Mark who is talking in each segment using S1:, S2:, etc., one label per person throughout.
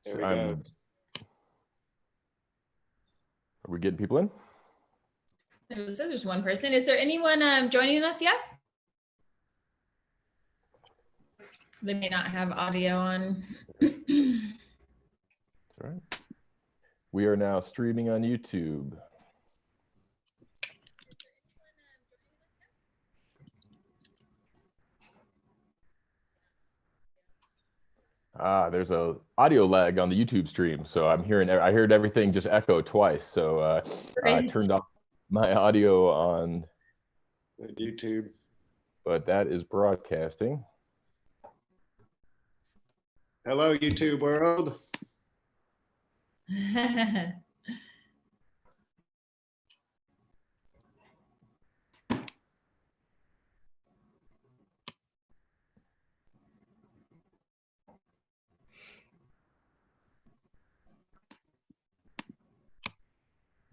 S1: There we go.
S2: Are we getting people in?
S3: It says there's one person. Is there anyone joining us yet? They may not have audio on.
S2: All right. We are now streaming on YouTube. There's a audio lag on the YouTube stream, so I heard everything just echo twice. So I turned off my audio on
S1: YouTube,
S2: but that is broadcasting.
S1: Hello, YouTube world.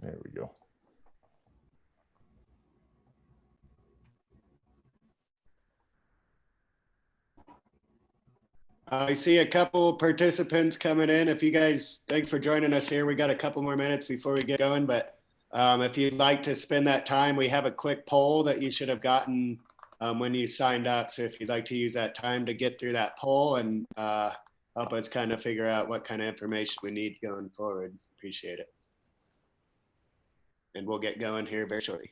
S2: There we go.
S1: I see a couple participants coming in. If you guys, thanks for joining us here. We got a couple more minutes before we get going, but if you'd like to spend that time, we have a quick poll that you should have gotten when you signed up. So if you'd like to use that time to get through that poll and help us kind of figure out what kind of information we need going forward, appreciate it. And we'll get going here very shortly.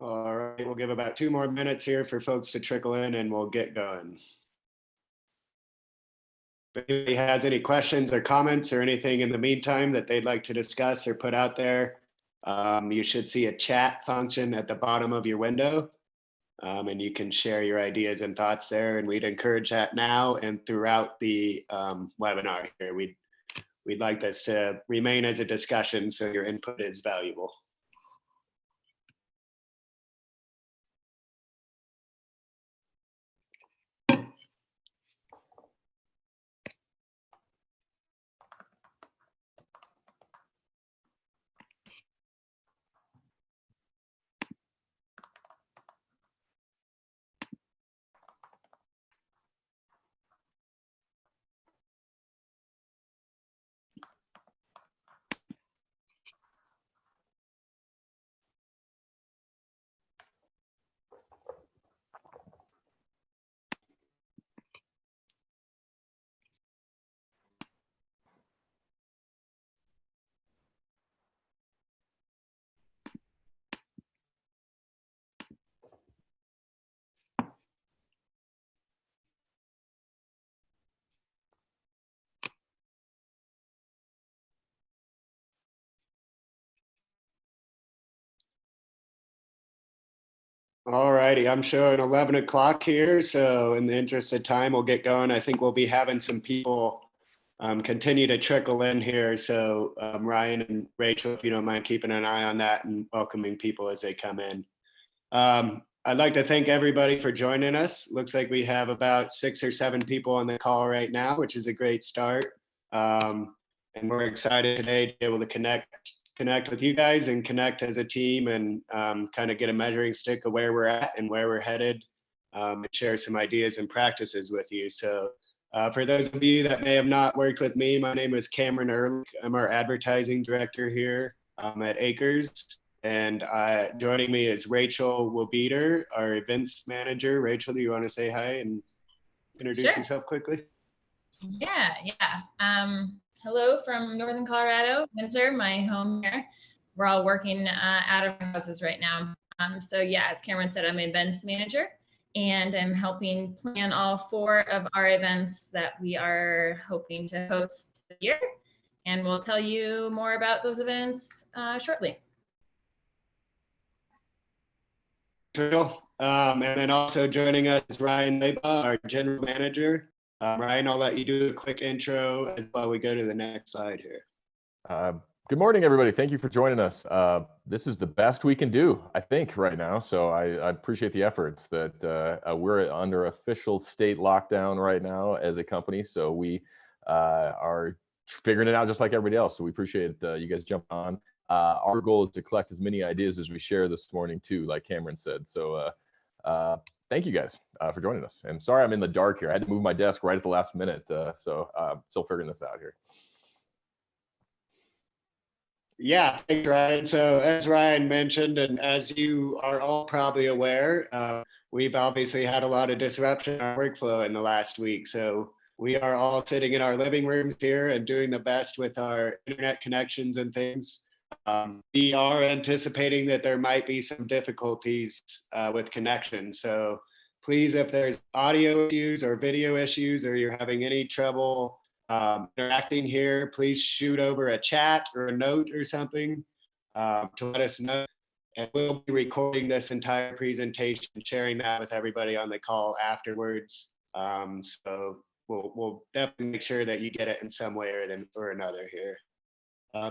S1: All right, we'll give about 2 more minutes here for folks to trickle in and we'll get going. If anybody has any questions or comments or anything in the meantime that they'd like to discuss or put out there, you should see a chat function at the bottom of your window. And you can share your ideas and thoughts there, and we'd encourage that now and throughout the webinar here. We'd like this to remain as a discussion, so your input is valuable. All righty, I'm showing 11 o'clock here, so in the interest of time, we'll get going. I think we'll be having some people continue to trickle in here. So Ryan and Rachel, if you don't mind keeping an eye on that and welcoming people as they come in. I'd like to thank everybody for joining us. Looks like we have about 6 or 7 people on the call right now, which is a great start. And we're excited today to be able to connect with you guys and connect as a team and kind of get a measuring stick of where we're at and where we're headed, and share some ideas and practices with you. So for those of you that may have not worked with me, my name is Cameron Ehrlich. I'm our advertising director here at Acres. And joining me is Rachel Wilbeater, our events manager. Rachel, do you want to say hi and introduce yourself quickly?
S3: Yeah. Hello from Northern Colorado, Windsor, my home here. We're all working out of our houses right now. So yeah, as Cameron said, I'm an events manager and I'm helping plan all 4 of our events that we are hoping to host this year. And we'll tell you more about those events shortly.
S1: And then also joining us is Ryan Leba, our general manager. Ryan, I'll let you do a quick intro as well. We go to the next slide here.
S2: Good morning, everybody. Thank you for joining us. This is the best we can do, I think, right now. So I appreciate the efforts that we're under official state lockdown right now as a company. So we are figuring it out just like everybody else. So we appreciate you guys jumping on. Our goal is to collect as many ideas as we share this morning too, like Cameron said. So thank you guys for joining us. And sorry I'm in the dark here. I had to move my desk right at the last minute. So still figuring this out here.
S1: Yeah, thanks, Ryan. So as Ryan mentioned, and as you are all probably aware, we've obviously had a lot of disruption in our workflow in the last week. So we are all sitting in our living rooms here and doing the best with our internet connections and things. We are anticipating that there might be some difficulties with connection. So please, if there's audio issues or video issues, or you're having any trouble interacting here, please shoot over a chat or a note or something to let us know. And we'll be recording this entire presentation and sharing that with everybody on the call afterwards. So we'll definitely make sure that you get it in some way or another here.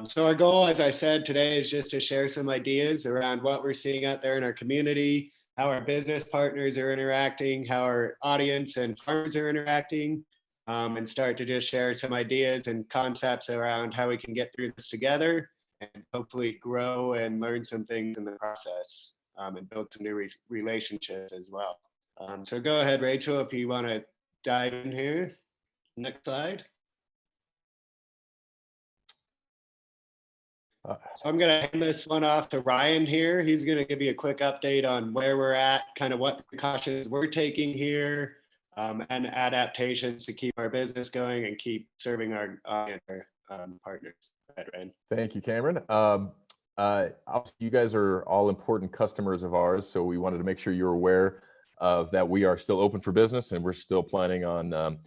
S1: So our goal, as I said today, is just to share some ideas around what we're seeing out there in our community, how our business partners are interacting, how our audience and farmers are interacting, and start to just share some ideas and concepts around how we can get through this together and hopefully grow and learn some things in the process, and build some new relationships as well. So go ahead, Rachel, if you want to dive in here. Next slide. So I'm going to hand this one off to Ryan here. He's going to give you a quick update on where we're at, kind of what precautions we're taking here, and adaptations to keep our business going and keep serving our partners. Go ahead, Ryan.
S2: Thank you, Cameron. You guys are all important customers of ours, so we wanted to make sure you're aware of that. We are still open for business, and we're still planning on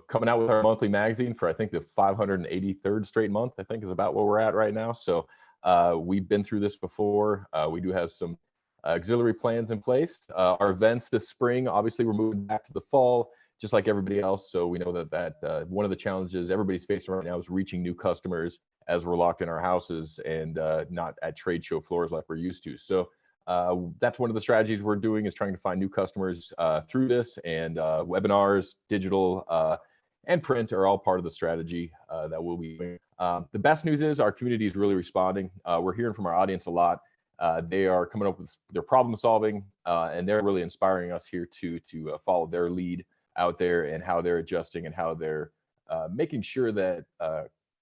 S2: coming out with our monthly magazine for, I think, the 583rd straight month, I think is about where we're at right now. So we've been through this before. We do have some auxiliary plans in place. Our events this spring, obviously we're moving back to the fall, just like everybody else. So we know that one of the challenges everybody's facing right now is reaching new customers as we're locked in our houses and not at trade show floors like we're used to. So that's one of the strategies we're doing, is trying to find new customers through this, and webinars, digital, and print are all part of the strategy that we'll be doing. The best news is our community is really responding. We're hearing from our audience a lot. They are coming up with their problem solving, and they're really inspiring us here to follow their lead out there, and how they're adjusting and how they're making sure that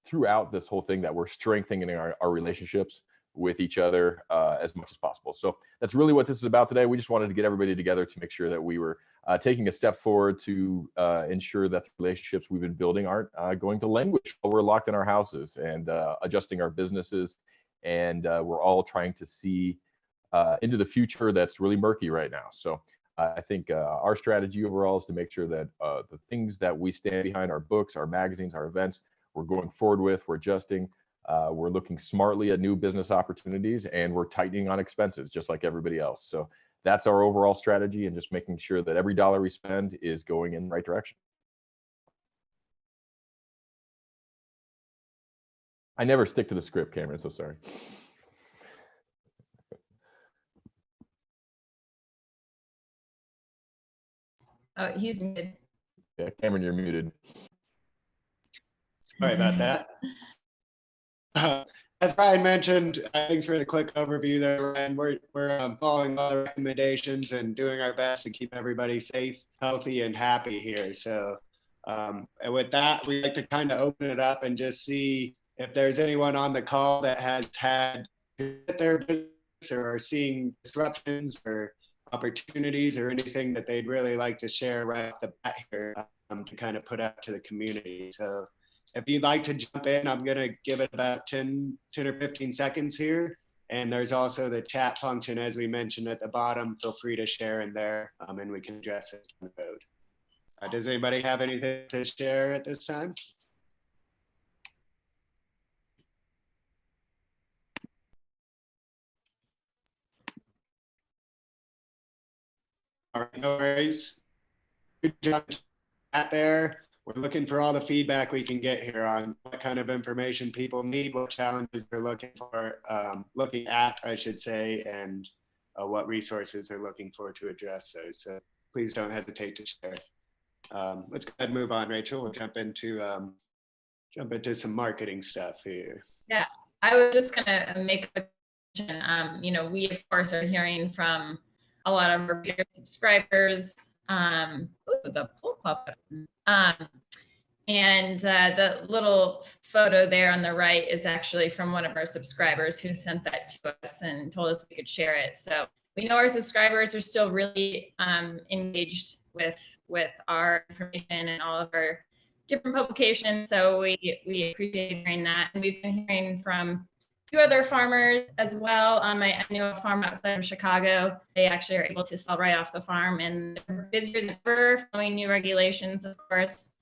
S2: throughout this whole thing that we're strengthening our relationships with each other as much as possible. So that's really what this is about today. We just wanted to get everybody together to make sure that we were taking a step forward to ensure that the relationships we've been building aren't going to languish while we're locked in our houses, and adjusting our businesses. And we're all trying to see into the future that's really murky right now. So I think our strategy overall is to make sure that the things that we stand behind, our books, our magazines, our events, we're going forward with, we're adjusting. We're looking smartly at new business opportunities, and we're tightening on expenses just like everybody else. So that's our overall strategy, and just making sure that every dollar we spend is going in the right direction. I never stick to the script, Cameron, so sorry.
S3: Oh, he's muted.
S2: Yeah, Cameron, you're muted.
S1: Sorry about that. As Ryan mentioned, thanks for the quick overview there, Ryan. We're following all the recommendations and doing our best to keep everybody safe, healthy, and happy here. So and with that, we'd like to kind of open it up and just see if there's anyone on the call that has had their business or are seeing disruptions or opportunities or anything that they'd really like to share right off the bat here to kind of put out to the community. So if you'd like to jump in, I'm going to give it about 10 or 15 seconds here. And there's also the chat function, as we mentioned at the bottom. Feel free to share in there and we can address it on the road. Does anybody have anything to share at this time? All right, no worries. Good job out there. We're looking for all the feedback we can get here on what kind of information people need, what challenges they're looking for, looking at, I should say, and what resources they're looking for to address those. So please don't hesitate to share. Let's go ahead and move on, Rachel. We'll jump into some marketing stuff here.
S3: Yeah, I was just gonna make a mention. You know, we of course are hearing from a lot of our subscribers. Ooh, the pull pop button. And the little photo there on the right is actually from one of our subscribers who sent that to us and told us we could share it. So we know our subscribers are still really engaged with our information and all of our different publications. So we appreciate hearing that. And we've been hearing from a few other farmers as well. I know a farm outside of Chicago. They actually are able to sell right off the farm, and they're busier than ever, following new regulations, of course,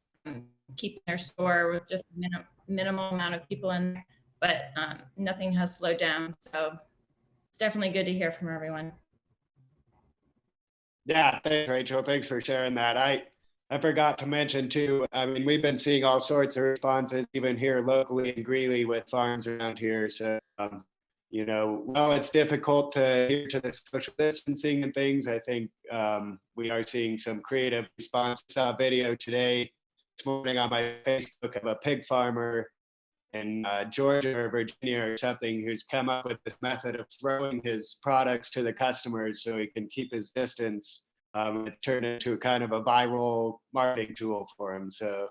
S3: keeping their store with just a minimal amount of people in there, but nothing has slowed down. So it's definitely good to hear from everyone.
S1: Yeah, thanks, Rachel. Thanks for sharing that. I forgot to mention too, I mean, we've been seeing all sorts of responses, even here locally in Greeley with farms around here. So, you know, while it's difficult to adhere to the social distancing and things, I think we are seeing some creative response. I saw a video today, this morning on my Facebook of a pig farmer in Georgia or Virginia or something who's come up with this method of throwing his products to the customers so he can keep his distance. It turned into kind of a viral marketing tool for him. So,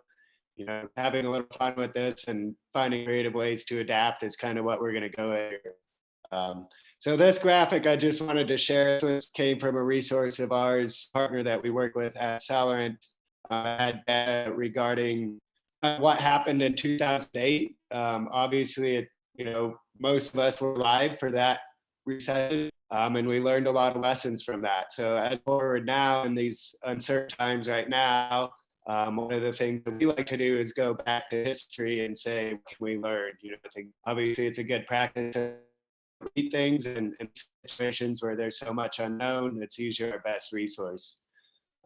S1: you know, having a little fun with this and finding creative ways to adapt is kind of what we're going to go here. So this graphic I just wanted to share. This came from a resource of ours, partner that we work with at Salorant, had data regarding what happened in 2008. Obviously, you know, most of us were live for that recession, and we learned a lot of lessons from that. So as forward now in these uncertain times right now, one of the things that we like to do is go back to history and say, what can we learn? You know, I think obviously it's a good practice to read things in situations where there's so much unknown. It's usually our best resource.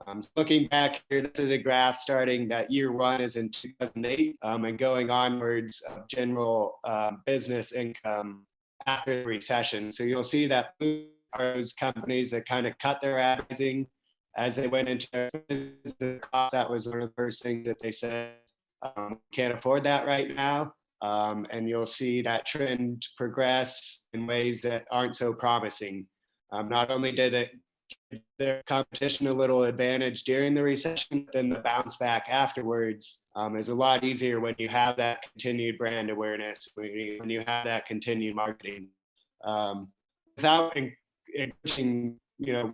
S1: So looking back here, this is a graph starting that year one is in 2008 and going onwards of general business income after the recession. So you'll see that those companies that kind of cut their advertising as they went into the cost. That was one of the first things that they said, can't afford that right now. And you'll see that trend progress in ways that aren't so promising. Not only did it their competition a little advantage during the recession, then the bounce back afterwards is a lot easier when you have that continued brand awareness, when you have that continued marketing. Without encouraging, you know,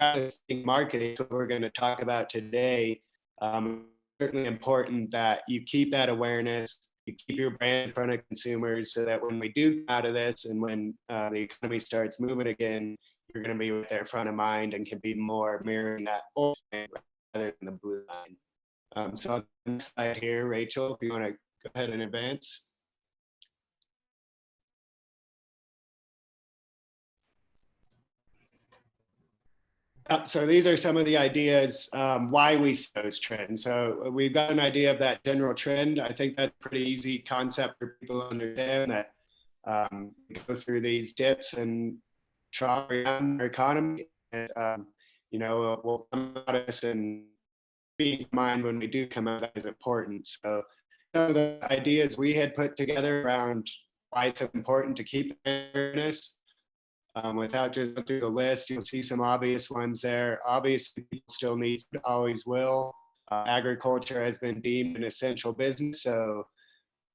S1: marketing, what we're going to talk about today, certainly important that you keep that awareness, you keep your brand in front of consumers so that when we do come out of this and when the economy starts moving again, you're going to be with their front of mind and can be more mirroring that old rather than the blue line. So on the next slide here, Rachel, if you want to go ahead and advance. So these are some of the ideas why we see those trends. So we've got an idea of that general trend. I think that's a pretty easy concept for people to understand, that go through these dips and try around our economy, and you know, we'll come out of this, and being in mind when we do come out, that is important. So some of the ideas we had put together around why it's important to keep awareness. Without just going through the list, you'll see some obvious ones there. Obviously, people still need food, always will. Agriculture has been deemed an essential business, so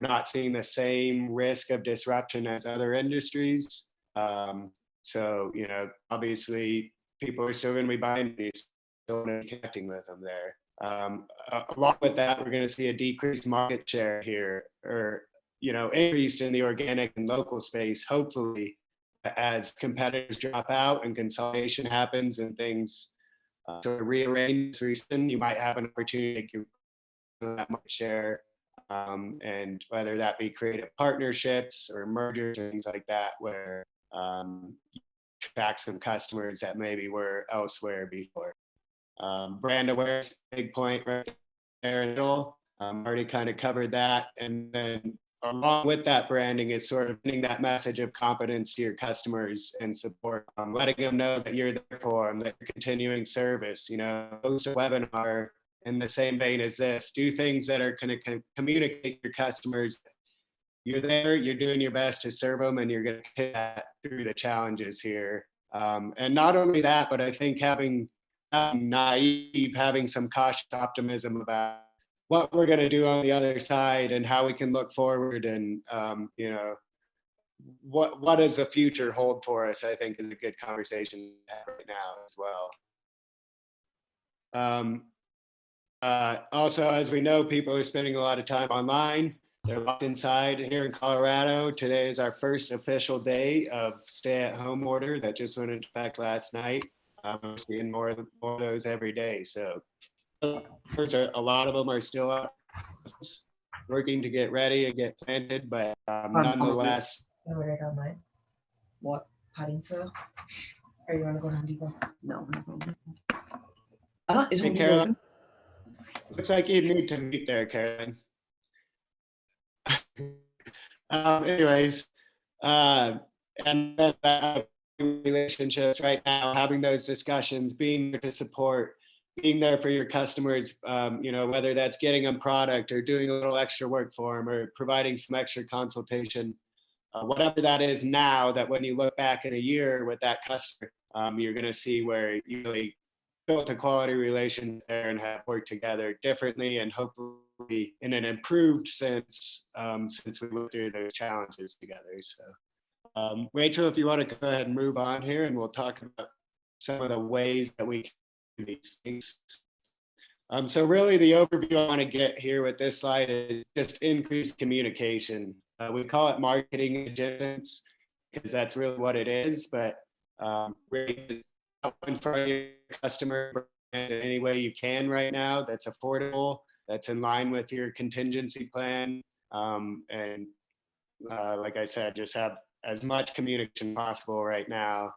S1: not seeing the same risk of disruption as other industries. So, you know, obviously, people are still going to be buying these, still going to be connecting with them there. Along with that, we're going to see a decreased market share here, or, you know, increased in the organic and local space, hopefully, as competitors drop out and consolidation happens and things sort of rearrange recent, you might have an opportunity to give that market share, and whether that be creative partnerships or mergers or things like that, where you attract some customers that maybe were elsewhere before. Brand awareness, big point right there. Already kind of covered that, and then along with that branding is sort of getting that message of confidence to your customers and support, letting them know that you're there for them, that you're continuing service, you know, host a webinar in the same vein as this, do things that are going to communicate to your customers, you're there, you're doing your best to serve them, and you're going to get that through the challenges here. And not only that, but I think having naive, having some cautious optimism about what we're going to do on the other side and how we can look forward, and you know, what does the future hold for us, I think is a good conversation to have right now as well. Also, as we know, people are spending a lot of time online. They're locked inside here in Colorado. Today is our first official day of stay-at-home order that just went into effect last night. We're seeing more of those every day. So a lot of them are still up, working to get ready and get planted, but nonetheless.
S4: What? Pottingsville? Or you want to go to Home Depot? No. Is
S1: Hey, Carolyn. Looks like you need to meet there, Carolyn. Anyways, and then relationships right now, having those discussions, being there to support, being there for your customers, you know, whether that's getting them product or doing a little extra work for them or providing some extra consultation, whatever that is now, that when you look back in a year with that customer, you're going to see where you really built a quality relation there and have worked together differently and hopefully in an improved sense since we went through those challenges together. So Rachel, if you want to go ahead and move on here, and we'll talk about some of the ways that we can do these things. So really the overview I want to get here with this slide is just increased communication. We call it marketing agents because that's really what it is, but really in front of your customer in any way you can right now that's affordable, that's in line with your contingency plan, and like I said, just have as much communication possible right now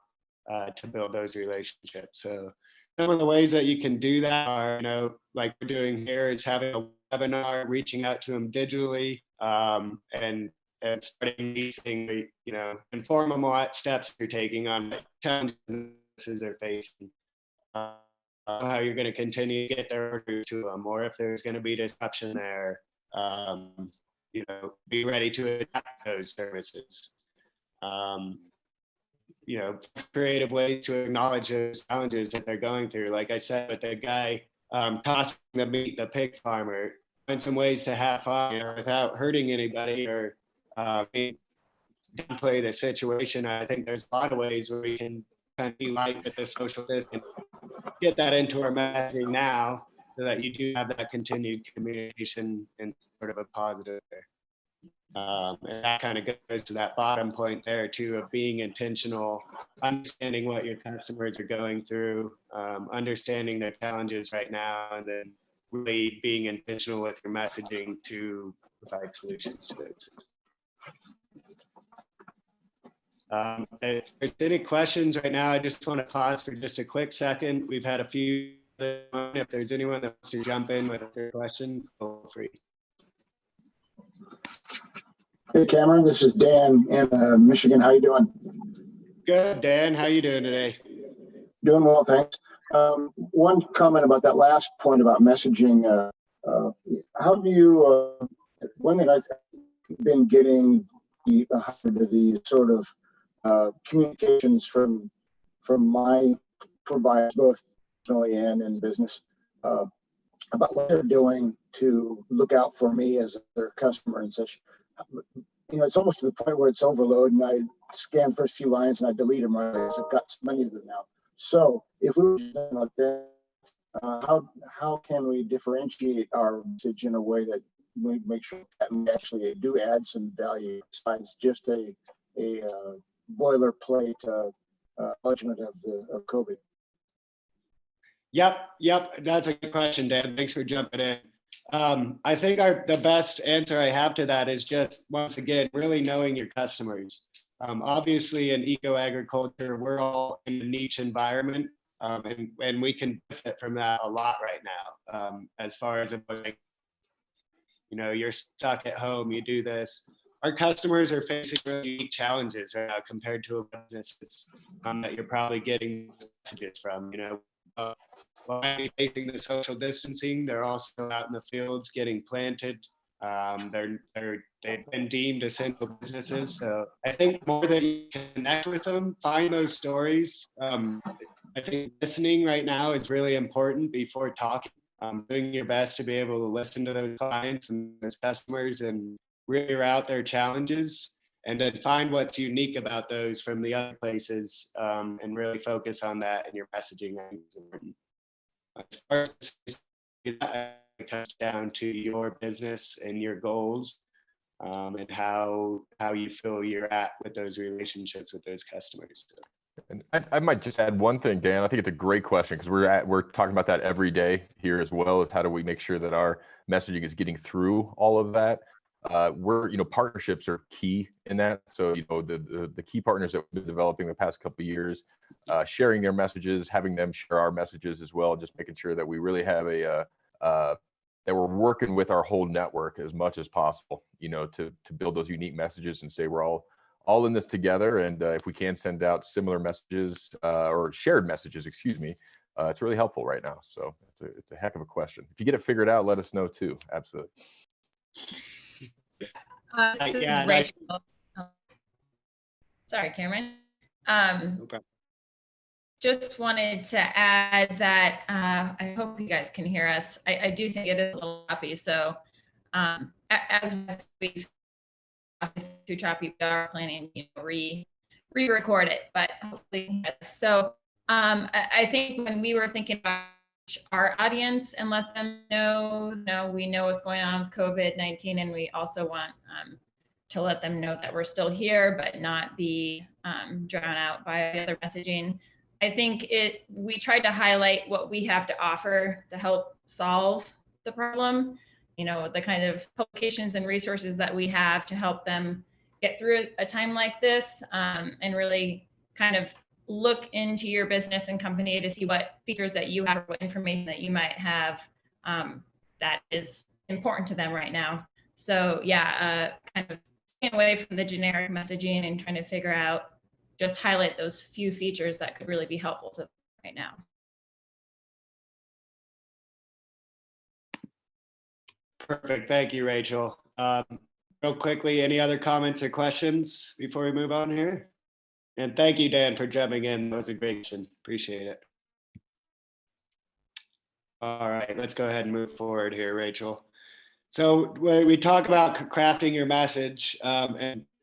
S1: to build those relationships. So some of the ways that you can do that are, you know, like we're doing here, is having a webinar, reaching out to them digitally, and starting these things, you know, inform them what steps you're taking on what challenges they're facing, how you're going to continue to get their orders to them, or if there's going to be disruption there, you know, be ready to adapt those services. You know, creative ways to acknowledge those challenges that they're going through. Like I said, with the guy tossing the meat, the pig farmer, find some ways to have fun, you know, without hurting anybody or downplay the situation. I think there's a lot of ways where we can kind of be light with the social distance, get that into our messaging now so that you do have that continued communication in sort of a positive there. And that kind of goes to that bottom point there too, of being intentional, understanding what your customers are going through, understanding their challenges right now, and then really being intentional with your messaging to provide solutions to those. If there's any questions right now, I just want to pause for just a quick second. We've had a few. If there's anyone that wants to jump in with their question, feel free.
S5: Hey, Cameron, this is Dan in Michigan. How you doing?
S1: Good, Dan. How you doing today?
S5: Doing well, thanks. One comment about that last point about messaging. How do you, one thing I've been getting the sort of communications from my providers, both personally and in business, about what they're doing to look out for me as their customer and such. You know, it's almost to the point where it's overload, and I scan the first few lines and I delete them right because I've got so many of them now. So if we were doing like that, how can we differentiate our message in a way that we make sure that we actually do add some value besides just a boilerplate acknowledgement of COVID?
S1: Yep, that's a good question, Dan. Thanks for jumping in. I think the best answer I have to that is just, once again, really knowing your customers. Obviously, in eco-agriculture, we're all in a niche environment, and we can benefit from that a lot right now. As far as, you know, you're stuck at home, you do this. Our customers are facing really unique challenges right now compared to a business that you're probably getting messages from. You know, while facing the social distancing, they're also out in the fields getting planted. They've been deemed essential businesses. So I think more that you connect with them, find those stories. I think listening right now is really important before talking. Doing your best to be able to listen to those clients and those customers and really route their challenges, and then find what's unique about those from the other places, and really focus on that in your messaging. As far as it comes down to your business and your goals, and how you feel you're at with those relationships with those customers.
S2: And I might just add one thing, Dan. I think it's a great question because we're talking about that every day here, as well as how do we make sure that our messaging is getting through all of that. Partnerships are key in that. So, the key partners that we've been developing the past couple of years, sharing their messages, having them share our messages as well, just making sure that we really have that we're working with our whole network as much as possible, to build those unique messages and say we're all in this together. And if we can send out similar messages or shared messages, it's really helpful right now. So it's a heck of a question. If you get it figured out, let us know too. Absolutely.
S3: This is Rachel. Sorry, Cameron.
S1: Okay.
S3: Just wanted to add that I hope you guys can hear us. I do think it is a little choppy. So as we've too choppy, we are planning to re-record it, but hopefully yes. So I think when we were thinking about our audience and let them know, we know what's going on with COVID-19, and we also want to let them know that we're still here, but not be drowned out by other messaging. I think we tried to highlight what we have to offer to help solve the problem, the kind of publications and resources that we have to help them get through a time like this, and really kind of look into your business and company to see what features that you have, what information that you might have that is important to them right now. So kind of staying away from the generic messaging and trying to figure out, just highlight those few features that could really be helpful to them right now.
S1: Perfect. Thank you, Rachel. Real quickly, any other comments or questions before we move on here? And thank you, Dan, for jumping in. That was a great question. Appreciate it. All right, let's go ahead and move forward here, Rachel. So when we talk about crafting your message,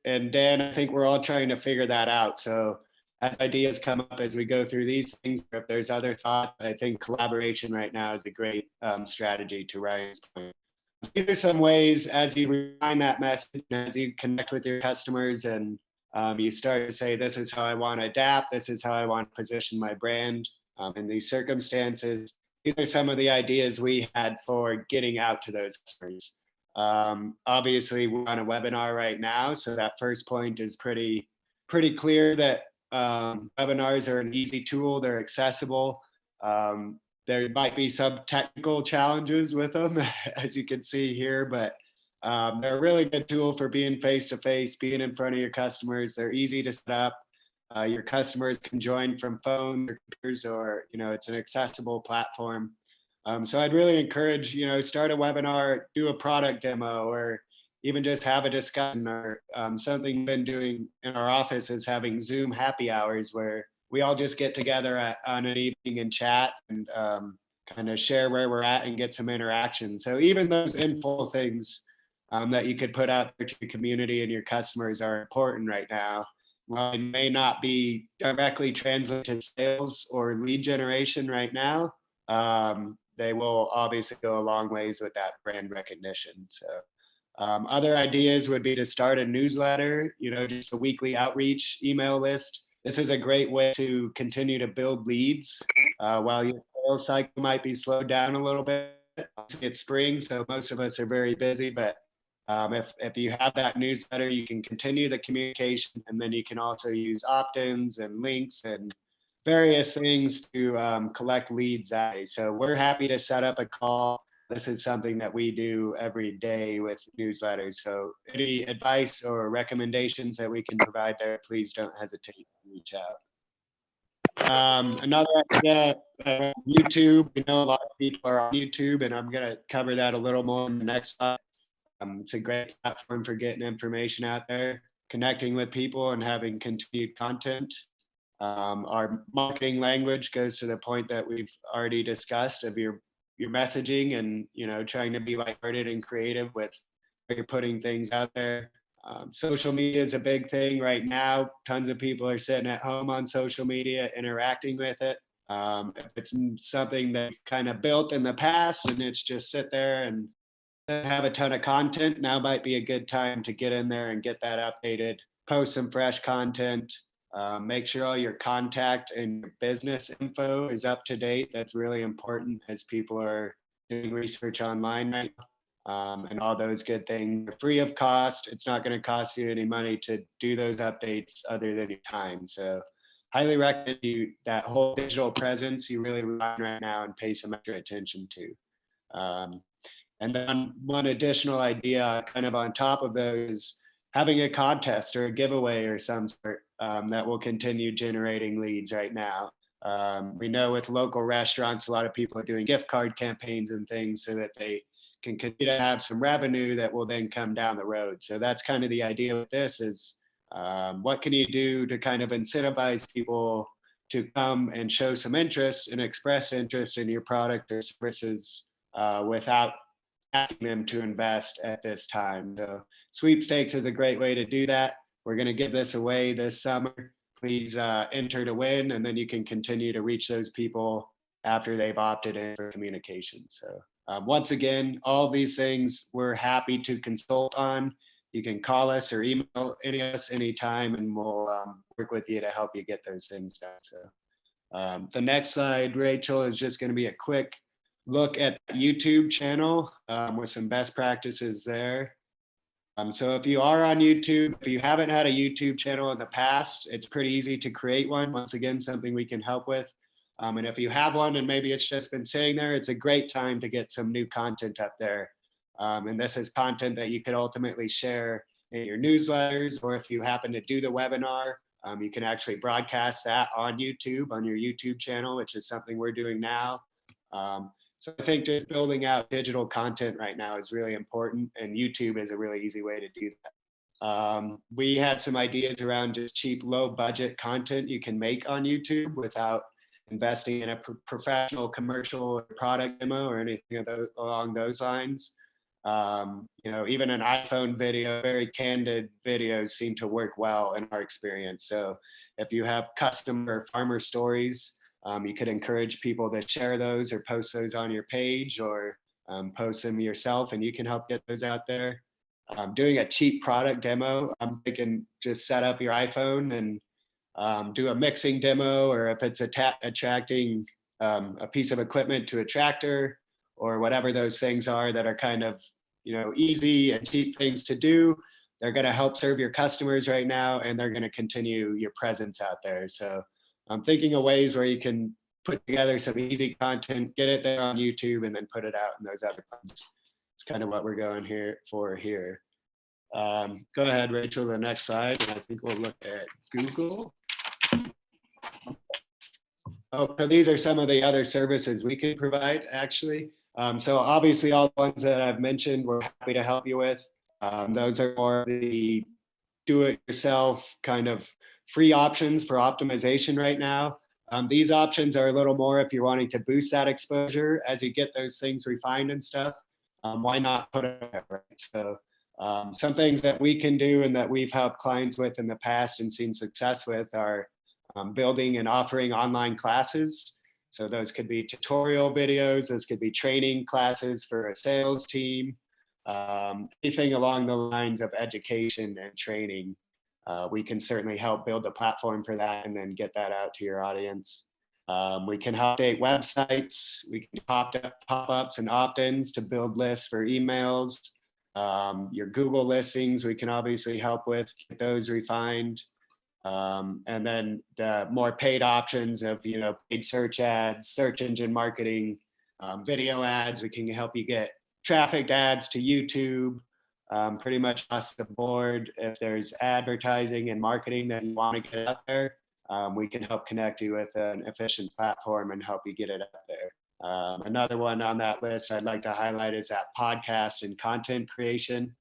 S1: and Dan, I think we're all trying to figure that out. So as ideas come up as we go through these things, if there's other thoughts, I think collaboration right now is a great strategy, to Ryan's point. These are some ways as you refine that message, as you connect with your customers, and you start to say, this is how I want to adapt, this is how I want to position my brand in these circumstances. These are some of the ideas we had for getting out to those customers. Obviously, we're on a webinar right now, so that first point is pretty pretty clear that webinars are an easy tool. They're accessible. There might be some technical challenges with them, as you can see here, but they're a really good tool for being face-to-face, being in front of your customers. They're easy to set up. Your customers can join from phones or computers, or, it's an accessible platform. So I'd really encourage, start a webinar, do a product demo, or even just have a discussion. Or something we've been doing in our office is having Zoom happy hours where we all just get together on an evening and chat and kind of share where we're at and get some interaction. So even those info things that you could put out there to your community and your customers are important right now. While it may not be directly translated to sales or lead generation right now, they will obviously go a long ways with that brand recognition. So other ideas would be to start a newsletter, just a weekly outreach email list. This is a great way to continue to build leads while your sales cycle might be slowed down a little bit. It's spring, so most of us are very busy, but if you have that newsletter, you can continue the communication, and then you can also use opt-ins and links and various things to collect leads that way. So we're happy to set up a call. This is something that we do every day with newsletters. So any advice or recommendations that we can provide there, please don't hesitate to reach out. Another idea, YouTube. We know a lot of people are on YouTube, and I'm going to cover that a little more in the next slide. It's a great platform for getting information out there, connecting with people, and having continued content. Our marketing language goes to the point that we've already discussed of your messaging and, trying to be lighthearted and creative with where you're putting things out there. Social media is a big thing right now. Tons of people are sitting at home on social media, interacting with it. If it's something that you've kind of built in the past and it's just sit there and have a ton of content, now might be a good time to get in there and get that updated, post some fresh content, make sure all your contact and your business info is up to date. That's really important as people are doing research online right now. And all those good things are free of cost. It's not going to cost you any money to do those updates other than your time. So highly recommend you that whole digital presence you really rely on right now and pay some extra attention to. And then one additional idea kind of on top of those, having a contest or a giveaway or some sort that will continue generating leads right now. We know with local restaurants, a lot of people are doing gift card campaigns and things so that they can continue to have some revenue that will then come down the road. So that's kind of the idea with this is what can you do to kind of incentivize people to come and show some interest and express interest in your product or services without asking them to invest at this time. So sweepstakes is a great way to do that. We're going to give this away this summer. Please enter to win, and then you can continue to reach those people after they've opted in for communication. So once again, all these things we're happy to consult on. You can call us or email us anytime, and we'll work with you to help you get those things done. So the next slide, Rachel, is just going to be a quick look at the YouTube channel with some best practices there. So if you are on YouTube, if you haven't had a YouTube channel in the past, it's pretty easy to create one. Once again, something we can help with. And if you have one and maybe it's just been sitting there, it's a great time to get some new content up there. And this is content that you could ultimately share in your newsletters, or if you happen to do the webinar, you can actually broadcast that on YouTube, on your YouTube channel, which is something we're doing now. So I think just building out digital content right now is really important, and YouTube is a really easy way to do that. We had some ideas around just cheap, low budget content you can make on YouTube without investing in a professional commercial or product demo or anything along those lines. Even an iPhone video, very candid videos seem to work well in our experience. So if you have customer farmer stories, you could encourage people to share those or post those on your page, or post them yourself, and you can help get those out there. Doing a cheap product demo, I'm thinking just set up your iPhone and do a mixing demo, or if it's attracting a piece of equipment to a tractor, or whatever those things are that are kind of easy and cheap things to do. they're going to help serve your customers right now, and they're going to continue your presence out there. So I'm thinking of ways where you can put together some easy content, get it there on YouTube, and then put it out in those other places. It's kind of what we're going here. Go ahead, Rachel, the next slide, and I think we'll look at Google. Oh, so these are some of the other services we can provide, actually. So obviously all the ones that I've mentioned, we're happy to help you with. Those are more the do-it-yourself kind of free options for optimization right now. These options are a little more if you're wanting to boost that exposure as you get those things refined and stuff. Why not put it right? So some things that we can do and that we've helped clients with in the past and seen success with are building and offering online classes. So those could be tutorial videos, those could be training classes for a sales team, anything along the lines of education and training. We can certainly help build a platform for that and then get that out to your audience. We can update websites. We can pop-ups and opt-ins to build lists for emails. Your Google listings, we can obviously help with, get those refined. And then the more paid options of, paid search ads, search engine marketing, video ads, we can help you get trafficked ads to YouTube, pretty much across the board. If there's advertising and marketing that you want to get out there, we can help connect you with an efficient platform and help you get it out there. Another one on that list I'd like to highlight is that podcast and content creation.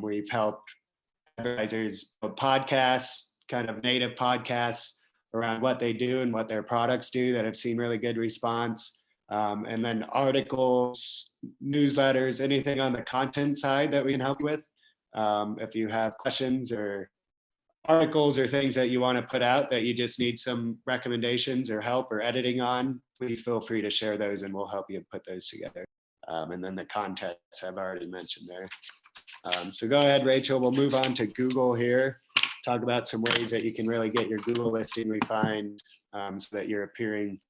S1: We've helped advertisers build podcasts, kind of native podcasts around what they do and what their products do that have seen really good response. And then articles, newsletters, anything on the content side that we can help with. If you have questions or articles or things that you want to put out that you just need some recommendations or help or editing on, please feel free to share those and we'll help you put those together. And then the contents I've already mentioned there. So go ahead, Rachel, we'll move on to Google here. Talk about some ways that you can really get your Google listing refined so that you're appearing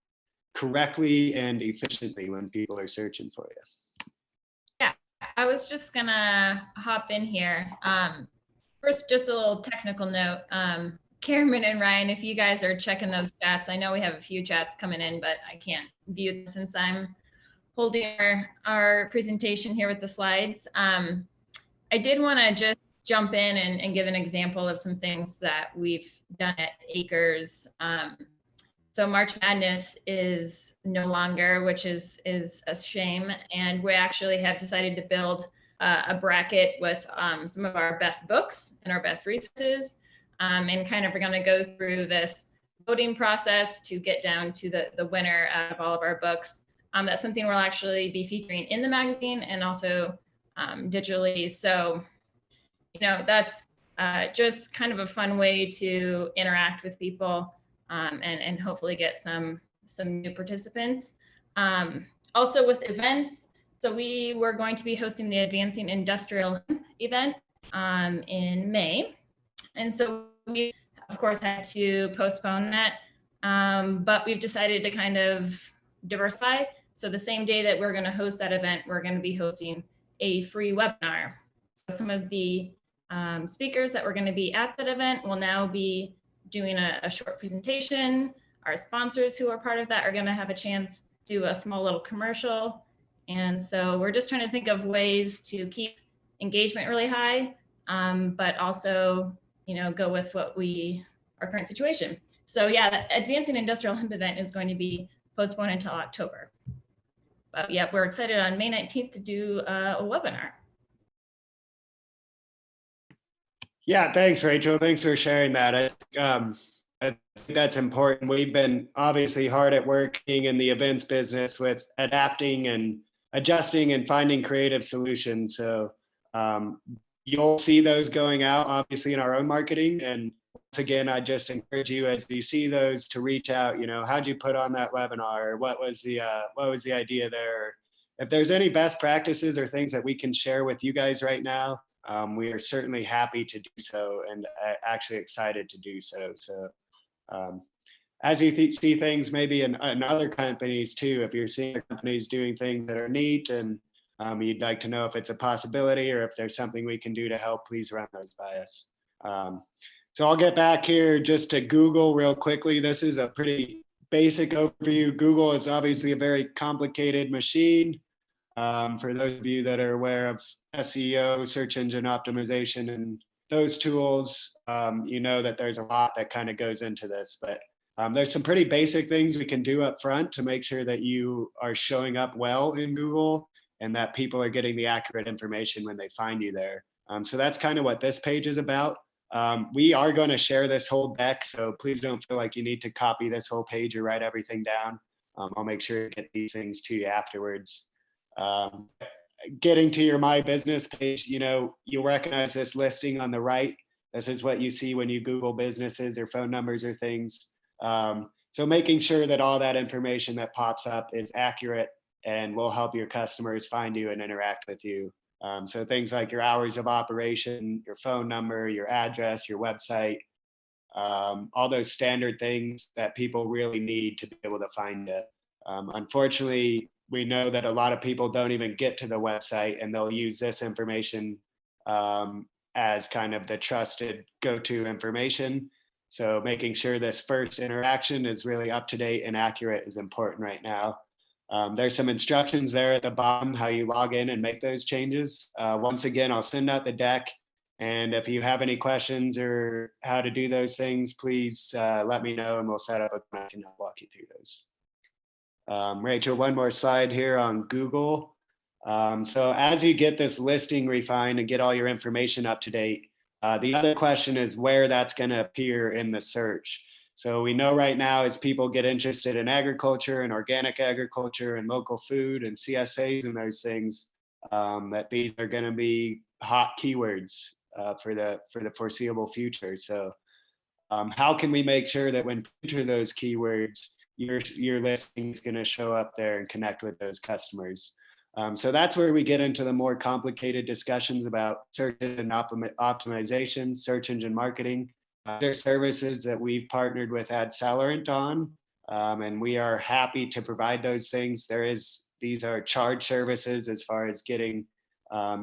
S1: correctly and efficiently when people are searching for you.
S3: Yeah, I was just gonna hop in here. First, just a little technical note. Cameron and Ryan, if you guys are checking those chats, I know we have a few chats coming in, but I can't view them since I'm holding our presentation here with the slides. I did want to just jump in and give an example of some things that we've done at Acres. So March Madness is no longer, which is a shame. And we actually have decided to build a bracket with some of our best books and our best resources. And kind of we're going to go through this voting process to get down to the winner of all of our books. That's something we'll actually be featuring in the magazine and also digitally. So, that's just kind of a fun way to interact with people and hopefully get some new participants. Also with events, so we were going to be hosting the Advancing Industrial event in May. And so we, of course, had to postpone that, but we've decided to kind of diversify. So the same day that we're going to host that event, we're going to be hosting a free webinar. So some of the speakers that were going to be at that event will now be doing a short presentation. Our sponsors who are part of that are going to have a chance to do a small little commercial. And so we're just trying to think of ways to keep engagement really high, but also, go with our current situation. So yeah, the Advancing Industrial Hemp event is going to be postponed until October. But yeah, we're excited on May 19th to do a webinar.
S1: Yeah, thanks, Rachel. Thanks for sharing that. I think that's important. We've been obviously hard at working in the events business with adapting and adjusting and finding creative solutions. So you'll see those going out obviously in our own marketing. And once again, I just encourage you as you see those to reach out, how'd you put on that webinar? What was the idea there? If there's any best practices or things that we can share with you guys right now, we are certainly happy to do so and actually excited to do so. So as you see things maybe in other companies too, if you're seeing companies doing things that are neat and you'd like to know if it's a possibility or if there's something we can do to help, please run those by us. So I'll get back here just to Google real quickly. This is a pretty basic overview. Google is obviously a very complicated machine. For those of you that are aware of SEO, search engine optimization, and those tools, you know that there's a lot that kind of goes into this, but there's some pretty basic things we can do up front to make sure that you are showing up well in Google and that people are getting the accurate information when they find you there. So that's kind of what this page is about. We are going to share this whole deck, so please don't feel like you need to copy this whole page or write everything down. I'll make sure to get these things to you afterwards. Getting to your My Business page, you know, you'll recognize this listing on the right. This is what you see when you Google businesses or phone numbers or things. So making sure that all that information that pops up is accurate and will help your customers find you and interact with you. So things like your hours of operation, your phone number, your address, your website, all those standard things that people really need to be able to find it. Unfortunately, we know that a lot of people don't even get to the website, and they'll use this information as kind of the trusted go-to information. So making sure this first interaction is really up to date and accurate is important right now. There's some instructions there at the bottom, how you log in and make those changes. Once again, I'll send out the deck. And if you have any questions or how to do those things, please let me know and we'll set up a connect and I'll walk you through those. Rachel, one more slide here on Google. So as you get this listing refined and get all your information up to date, the other question is where that's going to appear in the search. So we know right now as people get interested in agriculture and organic agriculture and local food and CSAs and those things, that these are going to be hot keywords for the foreseeable future. So how can we make sure that when you enter those keywords, your listing is going to show up there and connect with those customers? So that's where we get into the more complicated discussions about search engine optimization, search engine marketing. There's services that we've partnered with AdSalarant on, and we are happy to provide those things. These are charge services as far as getting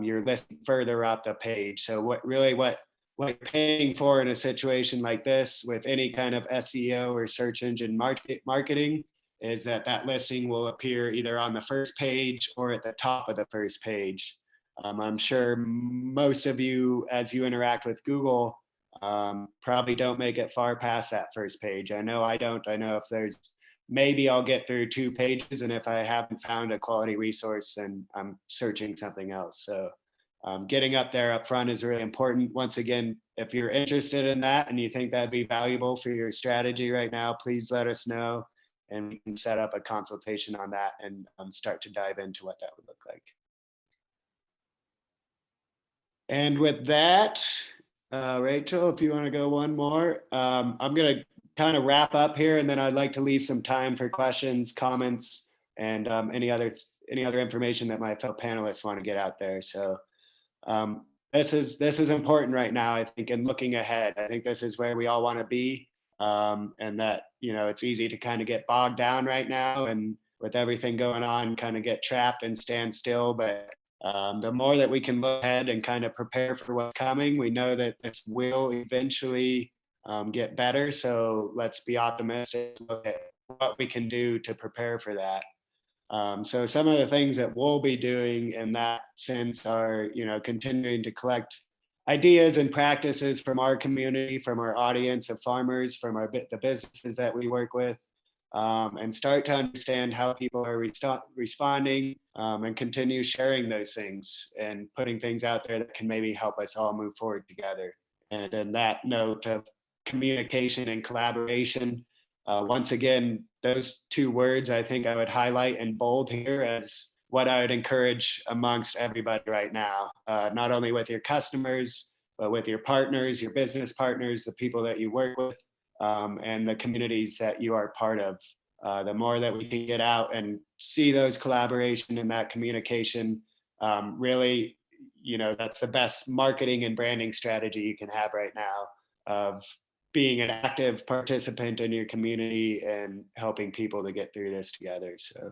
S1: your listing further up the page. So what you're paying for in a situation like this with any kind of SEO or search engine marketing is that listing will appear either on the first page or at the top of the first page. I'm sure most of you, as you interact with Google, probably don't make it far past that first page. I know I don't. I know if maybe I'll get through 2 pages, and if I haven't found a quality resource, then I'm searching something else. So getting up there up front is really important. Once again, if you're interested in that and you think that'd be valuable for your strategy right now, please let us know and we can set up a consultation on that and start to dive into what that would look like. And with that, Rachel, if you want to go one more, I'm going to kind of wrap up here, and then I'd like to leave some time for questions, comments, and any other information that my fellow panelists want to get out there. So this is important right now, I think, in looking ahead. I think this is where we all want to be, and that, you know, it's easy to kind of get bogged down right now, and with everything going on, kind of get trapped and stand still. But the more that we can look ahead and kind of prepare for what's coming, we know that this will eventually get better. So let's be optimistic, look at what we can do to prepare for that. So some of the things that we'll be doing in that sense are, you know, continuing to collect ideas and practices from our community, from our audience of farmers, from the businesses that we work with, and start to understand how people are responding, and continue sharing those things and putting things out there that can maybe help us all move forward together. And in that note of communication and collaboration, once again, those 2 words I think I would highlight in bold here as what I would encourage amongst everybody right now, not only with your customers, but with your partners, your business partners, the people that you work with, and the communities that you are part of. The more that we can get out and see those collaboration and that communication, really, you know, that's the best marketing and branding strategy you can have right now, of being an active participant in your community and helping people to get through this together. So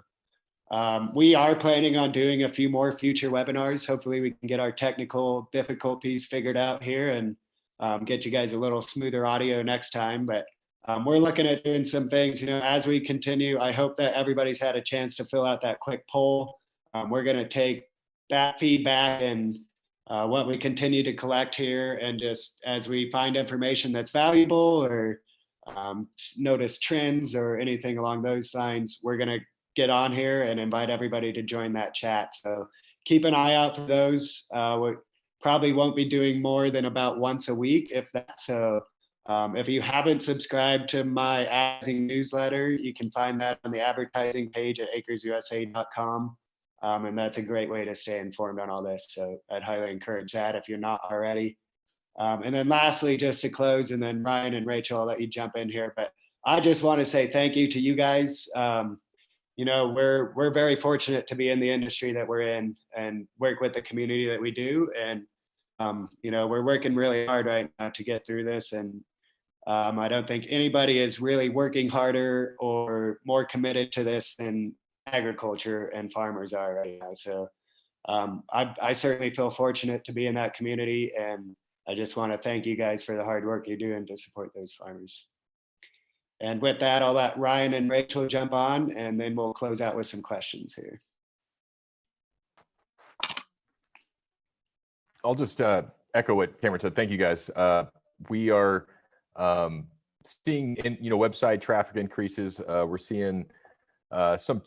S1: We are planning on doing a few more future webinars. Hopefully we can get our technical difficulties figured out here and get you guys a little smoother audio next time. But we're looking at doing some things, as we continue. I hope that everybody's had a chance to fill out that quick poll. We're going to take that feedback and what we continue to collect here, and just as we find information that's valuable or notice trends or anything along those lines, we're going to get on here and invite everybody to join that chat. So keep an eye out for those. We probably won't be doing more than about once a week, if that. So if you haven't subscribed to my advertising newsletter, you can find that on the advertising page at acresusa.com. And that's a great way to stay informed on all this. So I'd highly encourage that if you're not already. And then lastly, just to close, and then Ryan and Rachel, I'll let you jump in here, but I just want to say thank you to you guys. We're very fortunate to be in the industry that we're in and work with the community that we do. And, we're working really hard right now to get through this. And I don't think anybody is really working harder or more committed to this than agriculture and farmers are right now. So I certainly feel fortunate to be in that community. And I just want to thank you guys for the hard work you're doing to support those farmers. And with that, I'll let Ryan and Rachel jump on, and then we'll close out with some questions here.
S2: I'll just echo what Cameron said. Thank you, guys. We are seeing website traffic increases. We're seeing some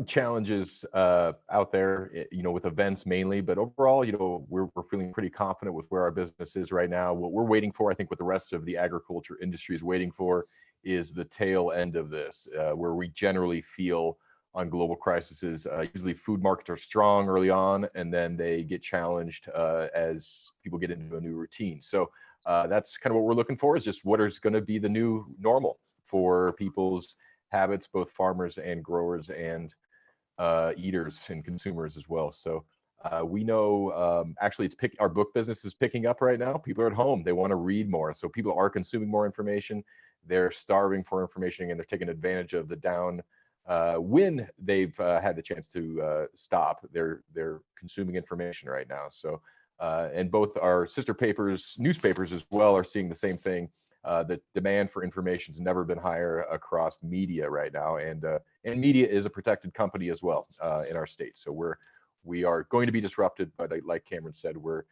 S2: challenges out there, with events mainly, but overall, we're feeling pretty confident with where our business is right now. What we're waiting for, I think what the rest of the agriculture industry is waiting for, is the tail end of this, where we generally feel on global crises, usually food markets are strong early on, and then they get challenged as people get into a new routine. So that's kind of what we're looking for, is just what is going to be the new normal for people's habits, both farmers and growers and eaters and consumers as well. So we know actually our book business is picking up right now. People are at home, they want to read more. So people are consuming more information. They're starving for information, and they're taking advantage of the down when they've had the chance to stop. They're consuming information right now. So and both our sister newspapers as well, are seeing the same thing. The demand for information has never been higher across media right now, and media is a protected company as well in our state. So we are going to be disrupted, but like Cameron said, we're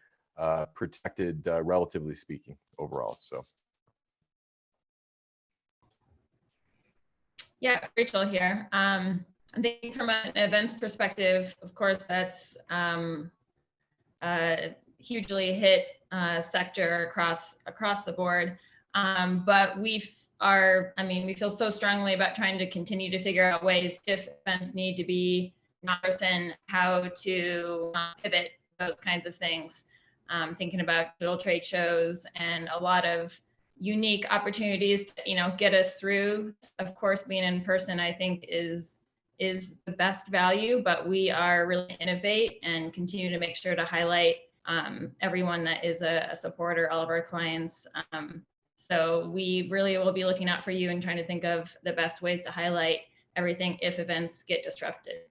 S2: protected relatively speaking overall. So.
S3: Yeah, Rachel here. I think from an events perspective, of course, that's a hugely hit sector across the board. But we feel so strongly about trying to continue to figure out ways, if events need to be in person, how to pivot those kinds of things. Thinking about digital trade shows and a lot of unique opportunities to, get us through. Of course, being in person, I think is the best value, but we are really innovate and continue to make sure to highlight everyone that is a supporter, all of our clients. So we really will be looking out for you and trying to think of the best ways to highlight everything if events get disrupted.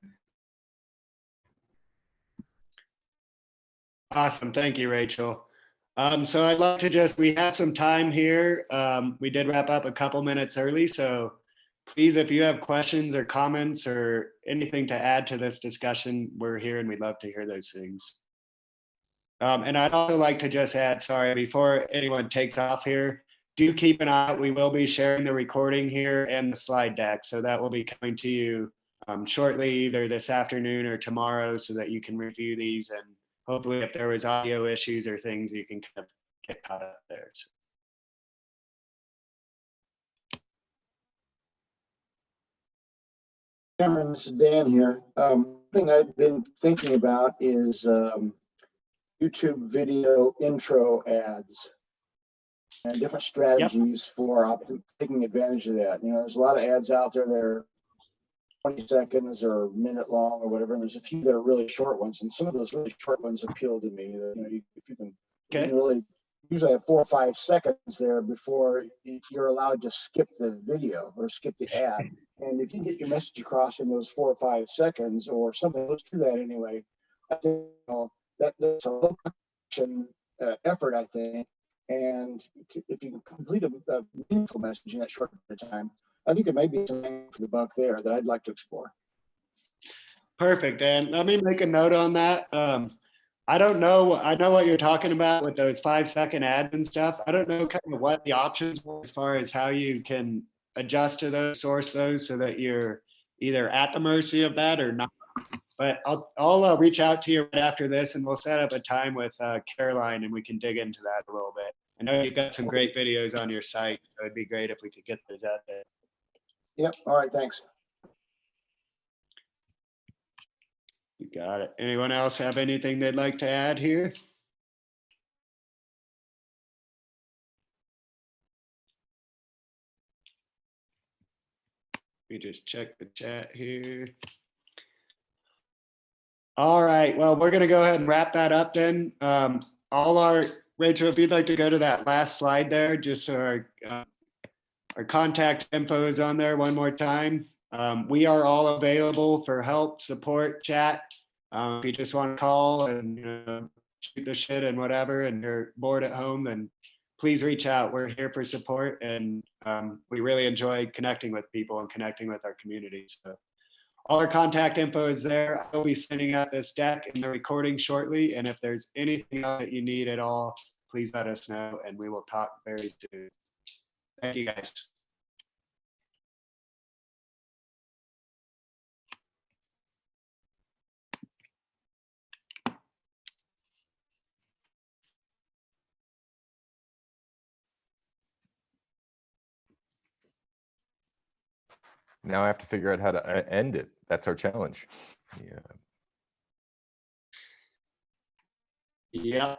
S1: Awesome. Thank you, Rachel. So I'd like to we have some time here. We did wrap up a couple minutes early, so please, if you have questions or comments or anything to add to this discussion, we're here and we'd love to hear those things. And I'd also like to just add, sorry, before anyone takes off here, do keep an eye out. We will be sharing the recording here and the slide deck. So that will be coming to you shortly, either this afternoon or tomorrow, so that you can review these, and hopefully if there was audio issues or things, you can kind of get caught up there. So.
S5: Cameron, this is Dan here. Thing I've been thinking about is YouTube video intro ads and different strategies for taking advantage of that. There's a lot of ads out there that are 20 seconds or a minute long or whatever, and there's a few that are really short ones, and some of those really short ones appeal to me. If you can, you can really usually have 4 or 5 seconds there before you're allowed to skip the video or skip the ad. And if you get your message across in those 4 or 5 seconds or something close to that anyway, I think that's a low production effort, I think. And if you can complete a meaningful message in that short period of time, I think there may be some bang for the buck there that I'd like to explore.
S1: Perfect. And let me make a note on that. I don't know. I know what you're talking about with those 5-second ads and stuff. I don't know kind of what the options were as far as how you can adjust to those, source those so that you're either at the mercy of that or not. But I'll reach out to you right after this and we'll set up a time with Caroline and we can dig into that a little bit. I know you've got some great videos on your site. So it'd be great if we could get those out there.
S5: Yep. All right. Thanks.
S1: You got it. Anyone else have anything they'd like to add here? Let me just check the chat here. All right, well, we're gonna go ahead and wrap that up then. Rachel, if you'd like to go to that last slide there, just so our contact info is on there one more time. We are all available for help, support, chat. If you just want to call and shoot the shit and whatever, and you're bored at home, then please reach out. We're here for support, and we really enjoy connecting with people and connecting with our community. So all our contact info is there. I'll be sending out this deck and the recording shortly. And if there's anything else that you need at all, please let us know, and we will talk very soon. Thank you, guys.
S2: Now I have to figure out how to end it. That's our challenge. Yeah.
S1: Yeah.